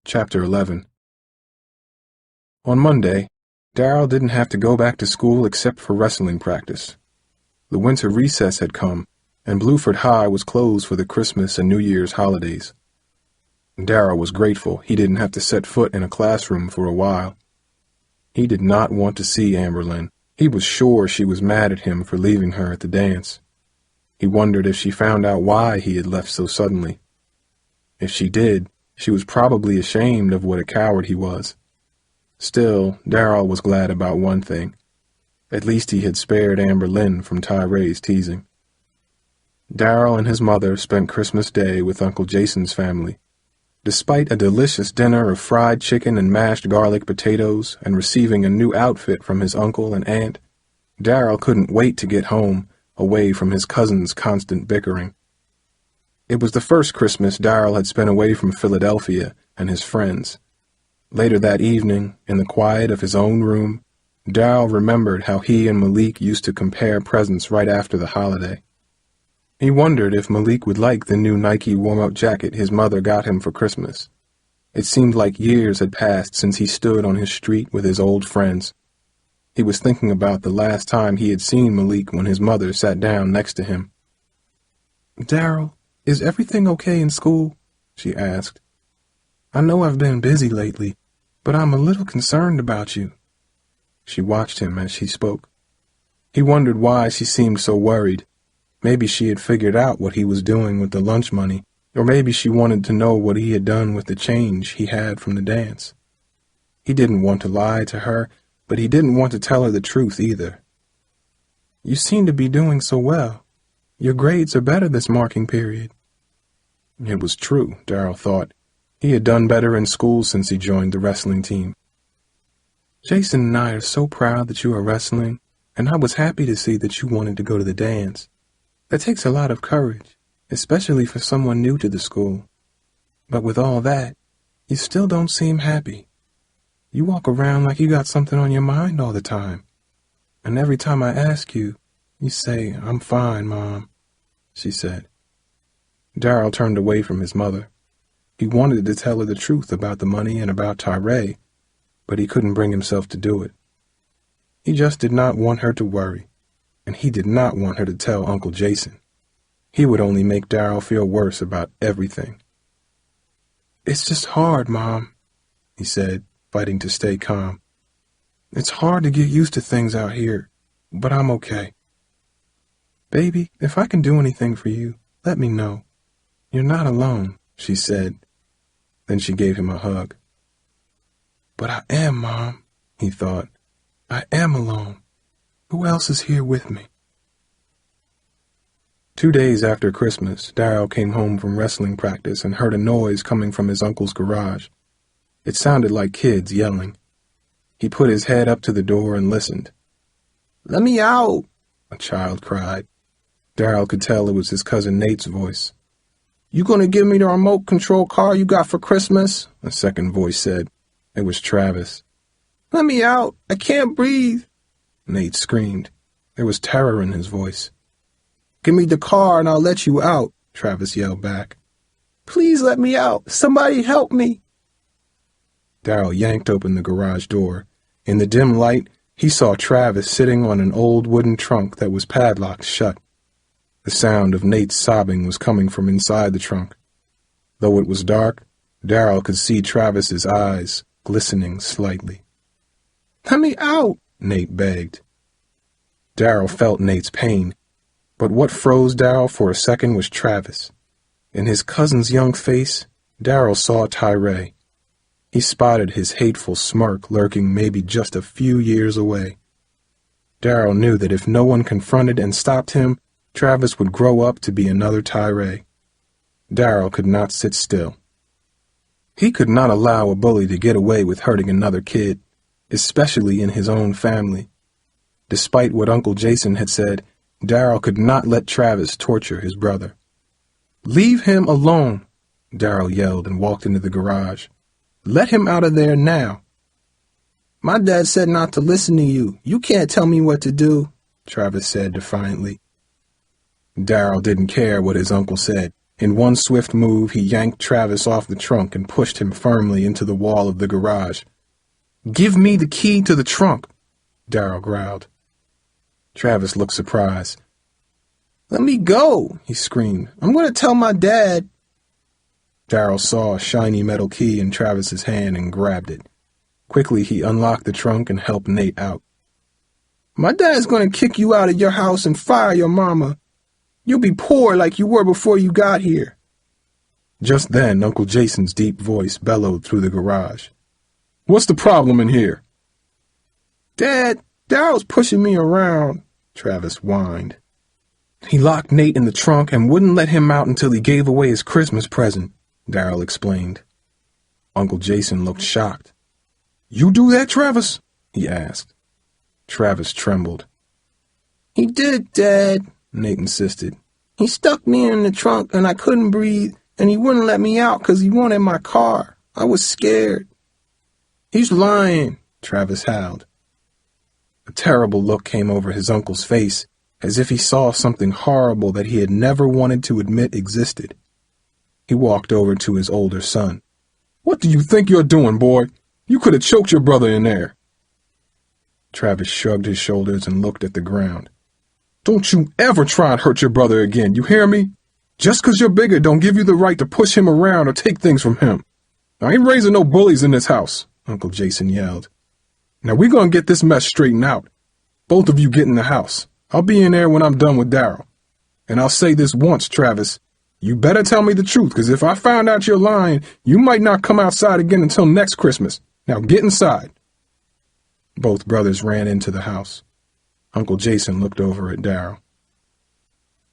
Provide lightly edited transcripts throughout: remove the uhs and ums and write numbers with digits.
Chapter 11. On Monday, Daryl didn't have to go back to school except for wrestling practice. The winter recess had come, and Bluford High was closed for the Christmas and New Year's holidays. Daryl was grateful he didn't have to set foot in a classroom for a while. He did not want to see Amberlynn. He was sure she was mad at him for leaving her at the dance. He wondered if she found out why he had left so suddenly. If she did, she was probably ashamed of what a coward he was. Still, Daryl was glad about one thing. At least he had spared Amberlynn from Tyray's teasing. Daryl and his mother spent Christmas Day with Uncle Jason's family. Despite a delicious dinner of fried chicken and mashed garlic potatoes and receiving a new outfit from his uncle and aunt, Daryl couldn't wait to get home, away from his cousins' constant bickering. It was the first Christmas Daryl had spent away from Philadelphia and his friends. Later that evening, in the quiet of his own room, Daryl remembered how he and Malik used to compare presents right after the holiday. He wondered if Malik would like the new Nike warm-up jacket his mother got him for Christmas. It seemed like years had passed since he stood on his street with his old friends. He was thinking about the last time he had seen Malik when his mother sat down next to him. "Daryl, is everything okay in school?" she asked. "I know I've been busy lately, but I'm a little concerned about you." She watched him as she spoke. He wondered why she seemed so worried. Maybe she had figured out what he was doing with the lunch money, or maybe she wanted to know what he had done with the change he had from the dance. He didn't want to lie to her, but he didn't want to tell her the truth either. "You seem to be doing so well. Your grades are better this marking period." It was true, Daryl thought. He had done better in school since he joined the wrestling team. "Jason and I are so proud that you are wrestling, and I was happy to see that you wanted to go to the dance. That takes a lot of courage, especially for someone new to the school. But with all that, you still don't seem happy. You walk around like you got something on your mind all the time. And every time I ask you, you say, 'I'm fine, Mom,'" she said. Daryl turned away from his mother. He wanted to tell her the truth about the money and about Tyray, but he couldn't bring himself to do it. He just did not want her to worry, and he did not want her to tell Uncle Jason. He would only make Daryl feel worse about everything. "It's just hard, Mom," he said, fighting to stay calm. "It's hard to get used to things out here, but I'm okay. Baby, if I can do anything for you, let me know. You're not alone," she said. Then she gave him a hug. "But I am, Mom," he thought. "I am alone. Who else is here with me?" 2 days after Christmas, Daryl came home from wrestling practice and heard a noise coming from his uncle's garage. It sounded like kids yelling. He put his head up to the door and listened. "Let me out!" a child cried. Daryl could tell it was his cousin Nate's voice. "You gonna give me the remote control car you got for Christmas?" a second voice said. It was Travis. "Let me out! I can't breathe!" Nate screamed. There was terror in his voice. "Give me the car and I'll let you out," Travis yelled back. "Please let me out! Somebody help me!" Daryl yanked open the garage door. In the dim light, he saw Travis sitting on an old wooden trunk that was padlocked shut. The sound of Nate's sobbing was coming from inside the trunk. Though it was dark, Daryl could see Travis's eyes glistening slightly. "Let me out!" Nate begged. Daryl felt Nate's pain, but what froze Daryl for a second was Travis. In his cousin's young face, Daryl saw Tyray. He spotted his hateful smirk lurking maybe just a few years away. Daryl knew that if no one confronted and stopped him, Travis would grow up to be another Tyray. Daryl could not sit still. He could not allow a bully to get away with hurting another kid, especially in his own family. Despite what Uncle Jason had said, Daryl could not let Travis torture his brother. "Leave him alone," Daryl yelled and walked into the garage. "Let him out of there now." "My dad said not to listen to you. You can't tell me what to do," Travis said defiantly. Daryl didn't care what his uncle said. In one swift move, he yanked Travis off the trunk and pushed him firmly into the wall of the garage. "Give me the key to the trunk," Daryl growled. Travis looked surprised. "Let me go," he screamed. "I'm going to tell my dad." Daryl saw a shiny metal key in Travis's hand and grabbed it. Quickly, he unlocked the trunk and helped Nate out. "My dad's going to kick you out of your house and fire your mama. You'll be poor like you were before you got here." Just then, Uncle Jason's deep voice bellowed through the garage. "What's the problem in here?" "Dad, Daryl's pushing me around," Travis whined. "He locked Nate in the trunk and wouldn't let him out until he gave away his Christmas present," Daryl explained. Uncle Jason looked shocked. "You do that, Travis?" he asked. Travis trembled. "He did, Dad," Nate insisted. "He stuck me in the trunk and I couldn't breathe, and he wouldn't let me out because he wanted my car. I was scared." "He's lying," Travis howled. A terrible look came over his uncle's face, as if he saw something horrible that he had never wanted to admit existed. He walked over to his older son. "What do you think you're doing, boy? You could have choked your brother in there." Travis shrugged his shoulders and looked at the ground. "Don't you ever try and hurt your brother again, you hear me? Just 'cause you're bigger don't give you the right to push him around or take things from him. I ain't raising no bullies in this house," Uncle Jason yelled. "Now we're gonna get this mess straightened out. Both of you get in the house. I'll be in there when I'm done with Daryl. And I'll say this once, Travis. You better tell me the truth, 'cause if I found out you're lying, you might not come outside again until next Christmas. Now get inside." Both brothers ran into the house. Uncle Jason looked over at Daryl.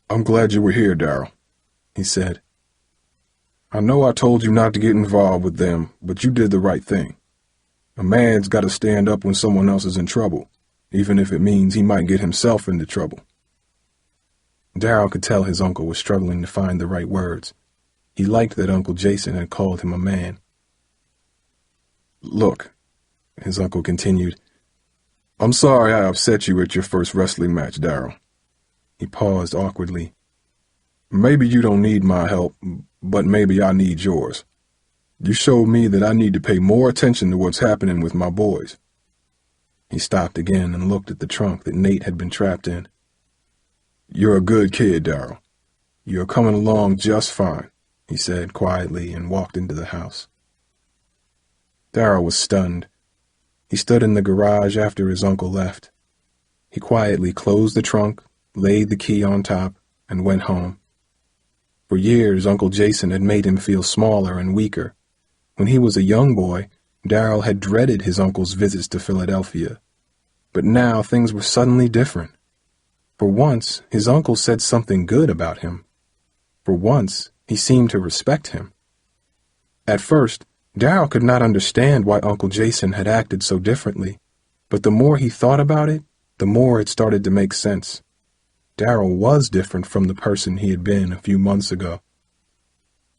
"I'm glad you were here, Daryl," he said. "I know I told you not to get involved with them, but you did the right thing. A man's got to stand up when someone else is in trouble, even if it means he might get himself into trouble." Daryl could tell his uncle was struggling to find the right words. He liked that Uncle Jason had called him a man. "Look," his uncle continued, "I'm sorry I upset you at your first wrestling match, Daryl." He paused awkwardly. "Maybe you don't need my help, but maybe I need yours. You showed me that I need to pay more attention to what's happening with my boys." He stopped again and looked at the trunk that Nate had been trapped in. "You're a good kid, Daryl. You're coming along just fine," he said quietly and walked into the house. Daryl was stunned. He stood in the garage after his uncle left. He quietly closed the trunk, laid the key on top, and went home. For years, Uncle Jason had made him feel smaller and weaker. When he was a young boy, Daryl had dreaded his uncle's visits to Philadelphia. But now things were suddenly different. For once, his uncle said something good about him. For once, he seemed to respect him. At first, Daryl could not understand why Uncle Jason had acted so differently, but the more he thought about it, the more it started to make sense. Daryl was different from the person he had been a few months ago.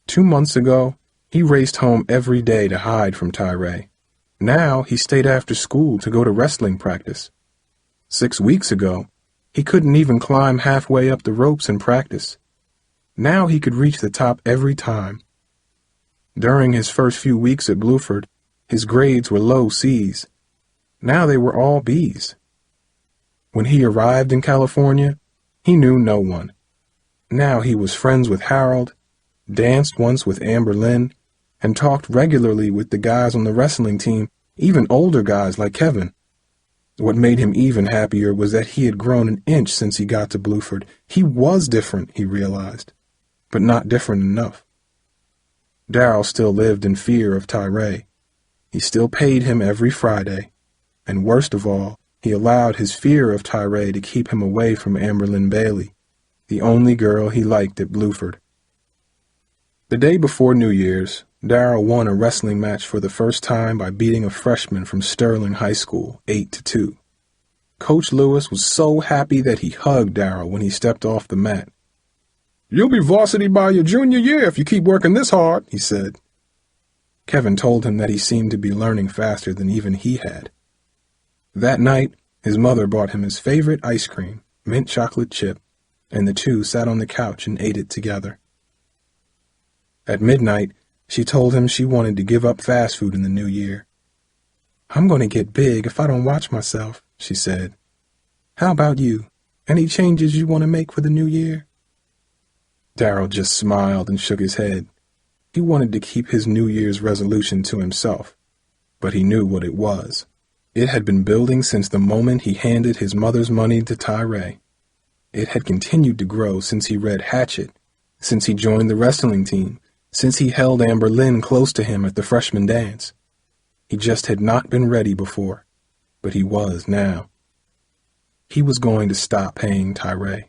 2 months ago, he raced home every day to hide from Tyray. Now he stayed after school to go to wrestling practice. 6 weeks ago, he couldn't even climb halfway up the ropes in practice. Now he could reach the top every time. During his first few weeks at Bluford, his grades were low C's. Now they were all B's. When he arrived in California, he knew no one. Now he was friends with Harold, danced once with Amber Lynn, and talked regularly with the guys on the wrestling team, even older guys like Kevin. What made him even happier was that he had grown an inch since he got to Bluford. He was different, he realized, but not different enough. Daryl still lived in fear of Tyray. He still paid him every Friday, and worst of all, he allowed his fear of Tyray to keep him away from Amberlyn Bailey, the only girl he liked at Bluford. The day before New Year's, Daryl won a wrestling match for the first time by beating a freshman from Sterling High School 8-2. Coach Lewis was so happy that he hugged Daryl when he stepped off the mat. "You'll be varsity by your junior year if you keep working this hard," he said. Kevin told him that he seemed to be learning faster than even he had. That night, his mother brought him his favorite ice cream, mint chocolate chip, and the two sat on the couch and ate it together. At midnight, she told him she wanted to give up fast food in the new year. "I'm going to get big if I don't watch myself," she said. "How about you? Any changes you want to make for the new year?" Daryl just smiled and shook his head. He wanted to keep his New Year's resolution to himself, but he knew what it was. It had been building since the moment he handed his mother's money to Tyray. It had continued to grow since he read Hatchet, since he joined the wrestling team, since he held Amber Lynn close to him at the freshman dance. He just had not been ready before, but he was now. He was going to stop paying Tyray.